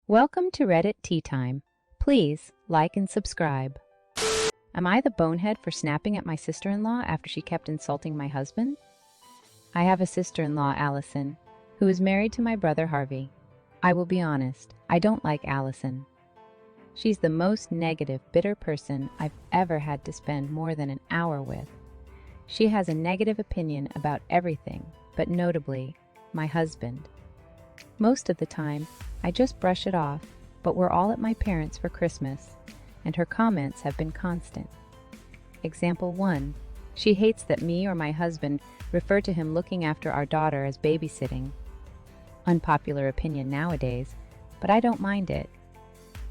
Welcome to Reddit Tea Time. Please like and subscribe. Am I the bonehead for snapping at my sister-in-law after she kept insulting my husband? I have a sister-in-law, Alison, who is married to my brother Harvey. I will be honest, I don't like Alison. She's the most negative, bitter person I've ever had to spend more than an hour with. She has a negative opinion about everything, but notably, my husband. Most of the time, I just brush it off, but we're all at my parents' for Christmas, and her comments have been constant. Example 1. She hates that me or my husband refer to him looking after our daughter as babysitting. Unpopular opinion nowadays, but I don't mind it.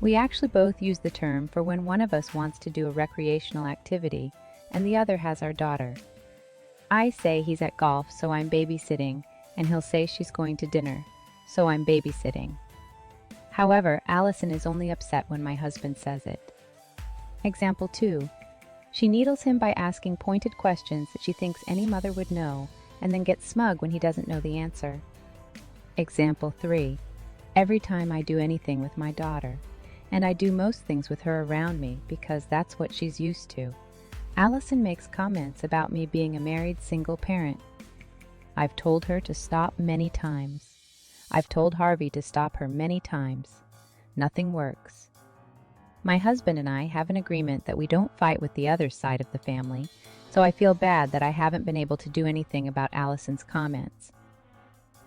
We actually both use the term for when one of us wants to do a recreational activity and the other has our daughter. I say he's at golf, so I'm babysitting, and he'll say she's going to dinner, so I'm babysitting. However, Alison is only upset when my husband says it. Example 2. She needles him by asking pointed questions that she thinks any mother would know, and then gets smug when he doesn't know the answer. Example 3. Every time I do anything with my daughter, and I do most things with her around me because that's what she's used to, Alison makes comments about me being a married single parent. I've told her to stop many times. I've told Harvey to stop her many times. Nothing works. My husband and I have an agreement that we don't fight with the other side of the family, so I feel bad that I haven't been able to do anything about Alison's comments.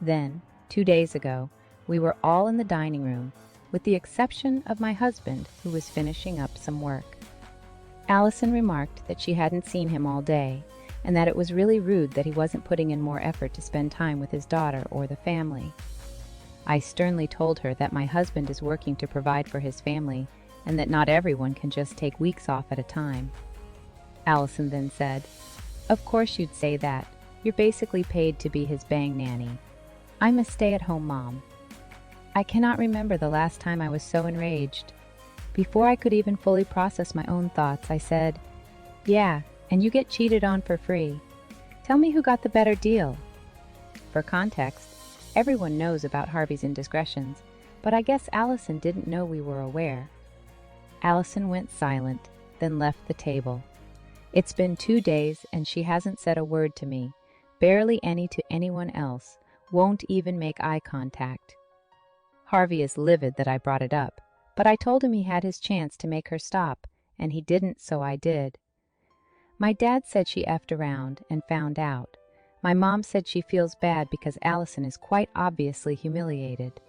Then, 2 days ago, we were all in the dining room, with the exception of my husband, who was finishing up some work. Alison remarked that she hadn't seen him all day, and that it was really rude that he wasn't putting in more effort to spend time with his daughter or the family. I sternly told her that my husband is working to provide for his family, and that not everyone can just take weeks off at a time. Alison then said, "Of course you'd say that. You're basically paid to be his Bang-Nanny. I'm a stay-at-home mom." I cannot remember the last time I was so enraged. Before I could even fully process my own thoughts, I said, "Yeah, and you get cheated on for free. Tell me who got the better deal." For context, everyone knows about Harvey's indiscretions, but I guess Alison didn't know we were aware. Alison went silent, then left the table. It's been 2 days and she hasn't said a word to me, barely any to anyone else, won't even make eye contact. Harvey is livid that I brought it up, but I told him he had his chance to make her stop, and he didn't, so I did. My dad said she effed around and found out. My mom said she feels bad because Alison is quite obviously humiliated.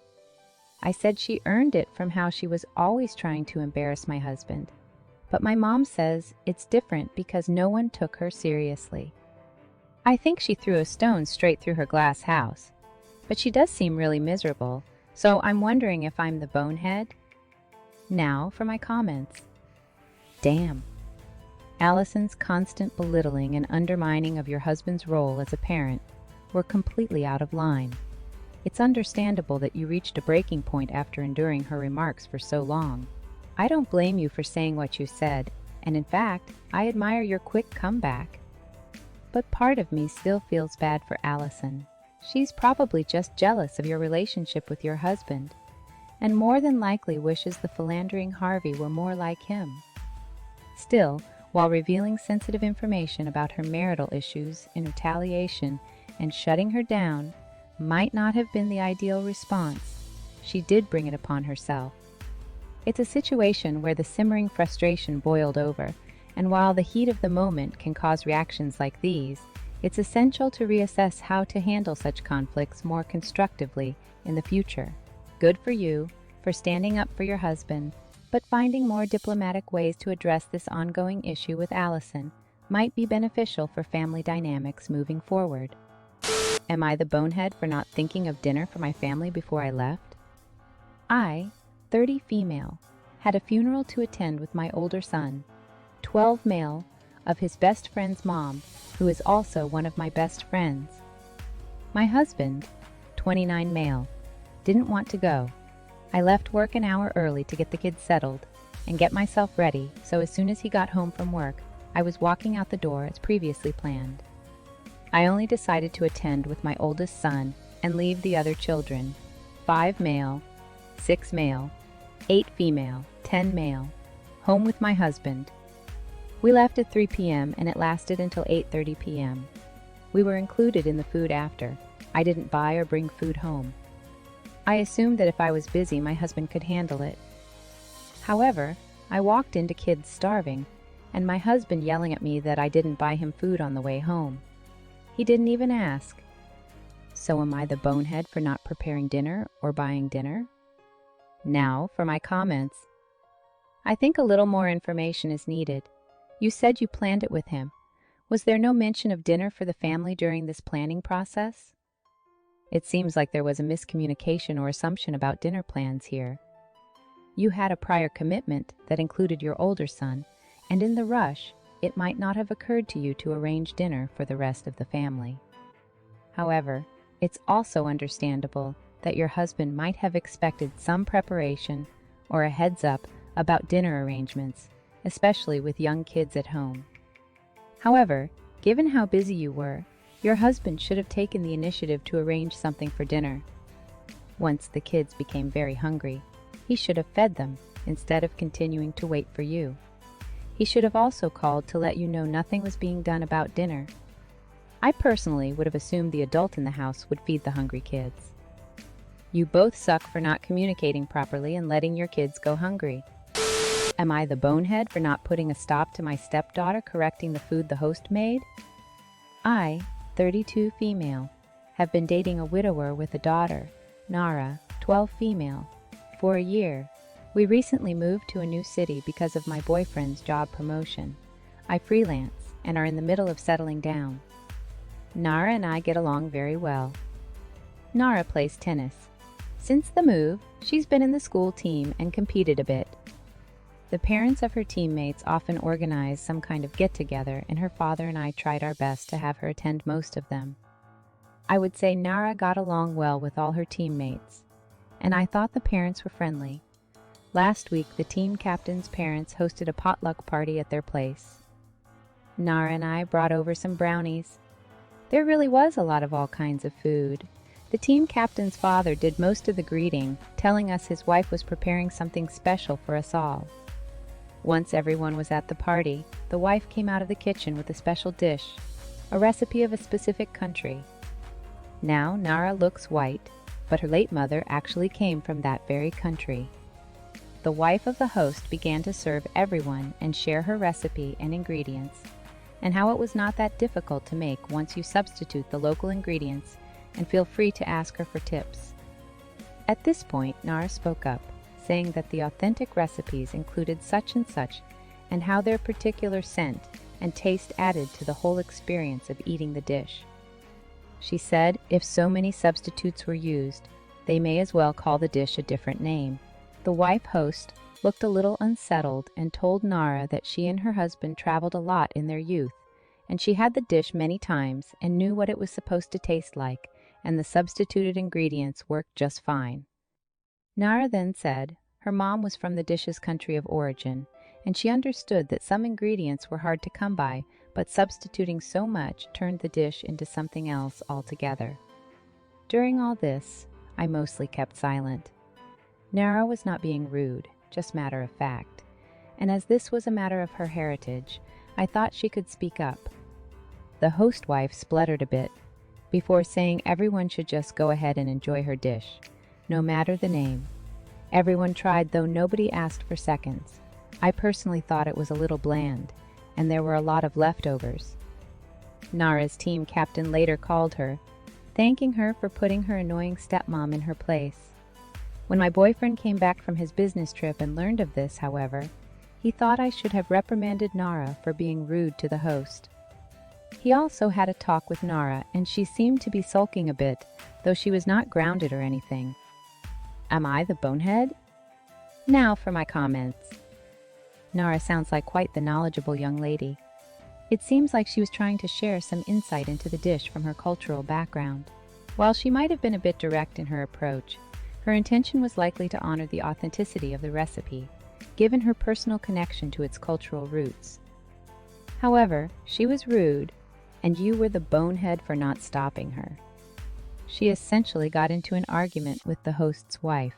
I said she earned it from how she was always trying to embarrass my husband. But my mom says it's different because no one took her seriously. I think she threw a stone straight through her glass house. But she does seem really miserable, so I'm wondering if I'm the bonehead. Now for my comments. Damn. Alison's constant belittling and undermining of your husband's role as a parent were completely out of line. It's understandable that you reached a breaking point after enduring her remarks for so long. I don't blame you for saying what you said, and in fact, I admire your quick comeback. But part of me still feels bad for Alison. She's probably just jealous of your relationship with your husband, and more than likely wishes the philandering Harvey were more like him. Still, while revealing sensitive information about her marital issues in retaliation and shutting her down might not have been the ideal response, she did bring it upon herself. It's a situation where the simmering frustration boiled over, and while the heat of the moment can cause reactions like these, it's essential to reassess how to handle such conflicts more constructively in the future. Good for you for standing up for your husband, but finding more diplomatic ways to address this ongoing issue with Alison might be beneficial for family dynamics moving forward. Am I the bonehead for not thinking of dinner for my family before I left? I, 30 female, had a funeral to attend with my older son, 12 male, of his best friend's mom, who is also one of my best friends. My husband, 29 male, didn't want to go. I left work an hour early to get the kids settled and get myself ready, so as soon as he got home from work, I was walking out the door as previously planned. I only decided to attend with my oldest son and leave the other children, 5 male, 6 male, 8 female, 10 male. Home with my husband. We left at 3 p.m. and it lasted until 8:30 p.m. We were included in the food after. I didn't buy or bring food home. I assumed that if I was busy, my husband could handle it. However, I walked into kids starving, and my husband yelling at me that I didn't buy him food on the way home. He didn't even ask. So am I the bonehead for not preparing dinner or buying dinner? Now for my comments. I think a little more information is needed. You said you planned it with him. Was there no mention of dinner for the family during this planning process? It seems like there was a miscommunication or assumption about dinner plans here. You had a prior commitment that included your older son, and in the rush, it might not have occurred to you to arrange dinner for the rest of the family. However, it's also understandable that your husband might have expected some preparation or a heads up about dinner arrangements, especially with young kids at home. However, given how busy you were, your husband should have taken the initiative to arrange something for dinner. Once the kids became very hungry, he should have fed them instead of continuing to wait for you. He should have also called to let you know nothing was being done about dinner. I personally would have assumed the adult in the house would feed the hungry kids. You both suck for not communicating properly and letting your kids go hungry. Am I the bonehead for not putting a stop to my stepdaughter correcting the food the host made? I, 32 female, have been dating a widower with a daughter, Nara, 12 female, for a year. We recently moved to a new city because of my boyfriend's job promotion. I freelance and are in the middle of settling down. Nara and I get along very well. Nara plays tennis. Since the move, she's been in the school team and competed a bit. The parents of her teammates often organize some kind of get-together, and her father and I tried our best to have her attend most of them. I would say Nara got along well with all her teammates, and I thought the parents were friendly. Last week, the team captain's parents hosted a potluck party at their place. Nara and I brought over some brownies. There really was a lot of all kinds of food. The team captain's father did most of the greeting, telling us his wife was preparing something special for us all. Once everyone was at the party, the wife came out of the kitchen with a special dish, a recipe of a specific country. Now Nara looks white, but her late mother actually came from that very country. The wife of the host began to serve everyone and share her recipe and ingredients, and how it was not that difficult to make once you substitute the local ingredients and feel free to ask her for tips. At this point, Nara spoke up, saying that the authentic recipes included such and how their particular scent and taste added to the whole experience of eating the dish. She said if so many substitutes were used, they may as well call the dish a different name. The wife host looked a little unsettled and told Nara that she and her husband traveled a lot in their youth, and she had the dish many times and knew what it was supposed to taste like, and the substituted ingredients worked just fine. Nara then said her mom was from the dish's country of origin, and she understood that some ingredients were hard to come by, but substituting so much turned the dish into something else altogether. During all this, I mostly kept silent. Nara was not being rude, just matter of fact, and as this was a matter of her heritage, I thought she could speak up. The host wife spluttered a bit, before saying everyone should just go ahead and enjoy her dish, no matter the name. Everyone tried, though nobody asked for seconds. I personally thought it was a little bland, and there were a lot of leftovers. Nara's team captain later called her, thanking her for putting her annoying stepmom in her place. When my boyfriend came back from his business trip and learned of this, however, he thought I should have reprimanded Nara for being rude to the host. He also had a talk with Nara, and she seemed to be sulking a bit, though she was not grounded or anything. Am I the bonehead? Now for my comments. Nara sounds like quite the knowledgeable young lady. It seems like she was trying to share some insight into the dish from her cultural background. While she might have been a bit direct in her approach, her intention was likely to honor the authenticity of the recipe, given her personal connection to its cultural roots. However, she was rude, and you were the bonehead for not stopping her. She essentially got into an argument with the host's wife,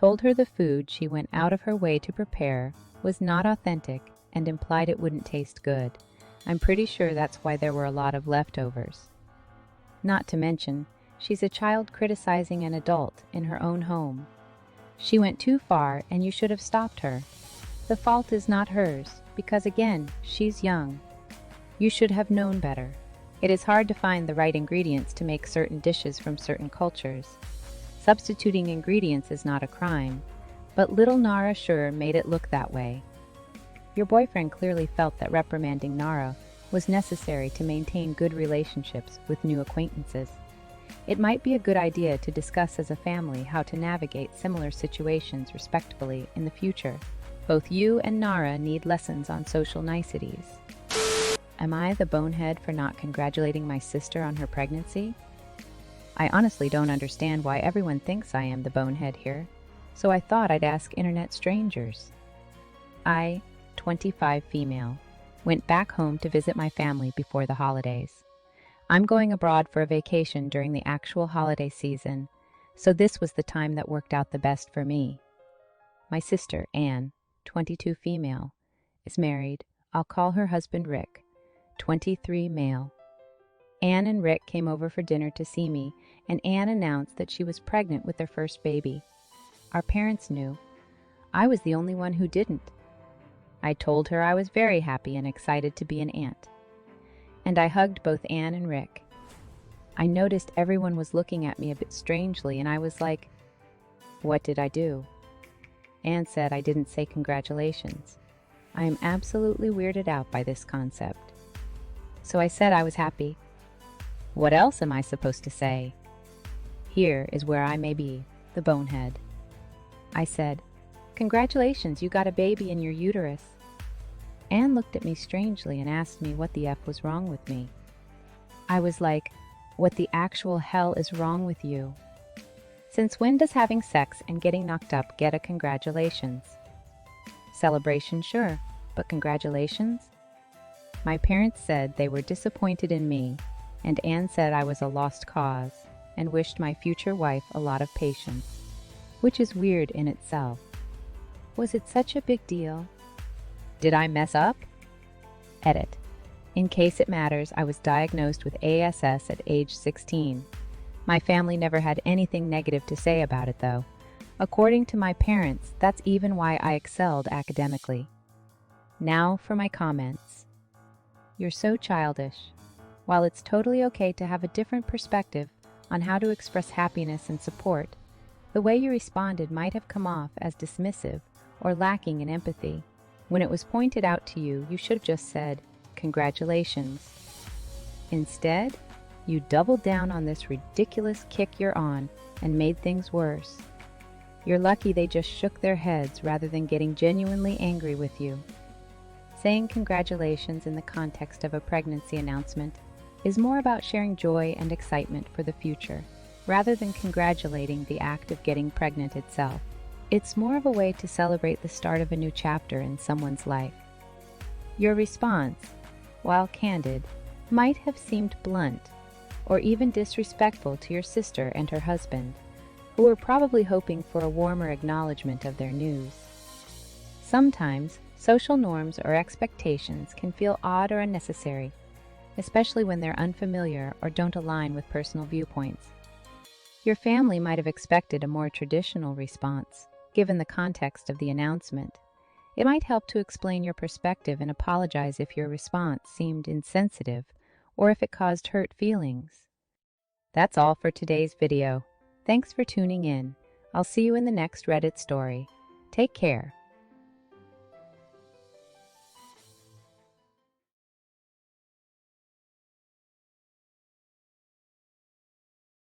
told her the food she went out of her way to prepare was not authentic and implied it wouldn't taste good. I'm pretty sure that's why there were a lot of leftovers. Not to mention, she's a child criticizing an adult in her own home. She went too far and you should have stopped her. The fault is not hers, because again, she's young. You should have known better. It is hard to find the right ingredients to make certain dishes from certain cultures. Substituting ingredients is not a crime, but little Nara sure made it look that way. Your boyfriend clearly felt that reprimanding Nara was necessary to maintain good relationships with new acquaintances. It might be a good idea to discuss as a family how to navigate similar situations respectfully in the future. Both you and Nara need lessons on social niceties. Am I the bonehead for not congratulating my sister on her pregnancy? I honestly don't understand why everyone thinks I am the bonehead here, so I thought I'd ask internet strangers. I, 25 female, went back home to visit my family before the holidays. I'm going abroad for a vacation during the actual holiday season, so this was the time that worked out the best for me. My sister, Anne, 22 female, is married. I'll call her husband Rick, 23 male. Anne and Rick came over for dinner to see me, and Anne announced that she was pregnant with their first baby. Our parents knew. I was the only one who didn't. I told her I was very happy and excited to be an aunt. And I hugged both Anne and Rick. I noticed everyone was looking at me a bit strangely, and I was like, what did I do? Anne said I didn't say congratulations. I am absolutely weirded out by this concept. So I said I was happy. What else am I supposed to say? Here is where I may be the bonehead. I said, congratulations, you got a baby in your uterus. Anne looked at me strangely and asked me what the F was wrong with me. I was like, what the actual hell is wrong with you? Since when does having sex and getting knocked up get a congratulations? Celebration, sure, but congratulations? My parents said they were disappointed in me, and Anne said I was a lost cause and wished my future wife a lot of patience, which is weird in itself. Was it such a big deal? Did I mess up? Edit. In case it matters, I was diagnosed with ASS at age 16. My family never had anything negative to say about it, though. According to my parents, that's even why I excelled academically. Now for my comments. You're so childish. While it's totally okay to have a different perspective on how to express happiness and support, the way you responded might have come off as dismissive or lacking in empathy. When it was pointed out to you, you should have just said, congratulations. Instead, you doubled down on this ridiculous kick you're on and made things worse. You're lucky they just shook their heads rather than getting genuinely angry with you. Saying congratulations in the context of a pregnancy announcement is more about sharing joy and excitement for the future, rather than congratulating the act of getting pregnant itself. It's more of a way to celebrate the start of a new chapter in someone's life. Your response, while candid, might have seemed blunt or even disrespectful to your sister and her husband, who were probably hoping for a warmer acknowledgement of their news. Sometimes, social norms or expectations can feel odd or unnecessary, especially when they're unfamiliar or don't align with personal viewpoints. Your family might have expected a more traditional response, given the context of the announcement. It might help to explain your perspective and apologize if your response seemed insensitive or if it caused hurt feelings. That's all for today's video. Thanks for tuning in. I'll see you in the next Reddit story. Take care.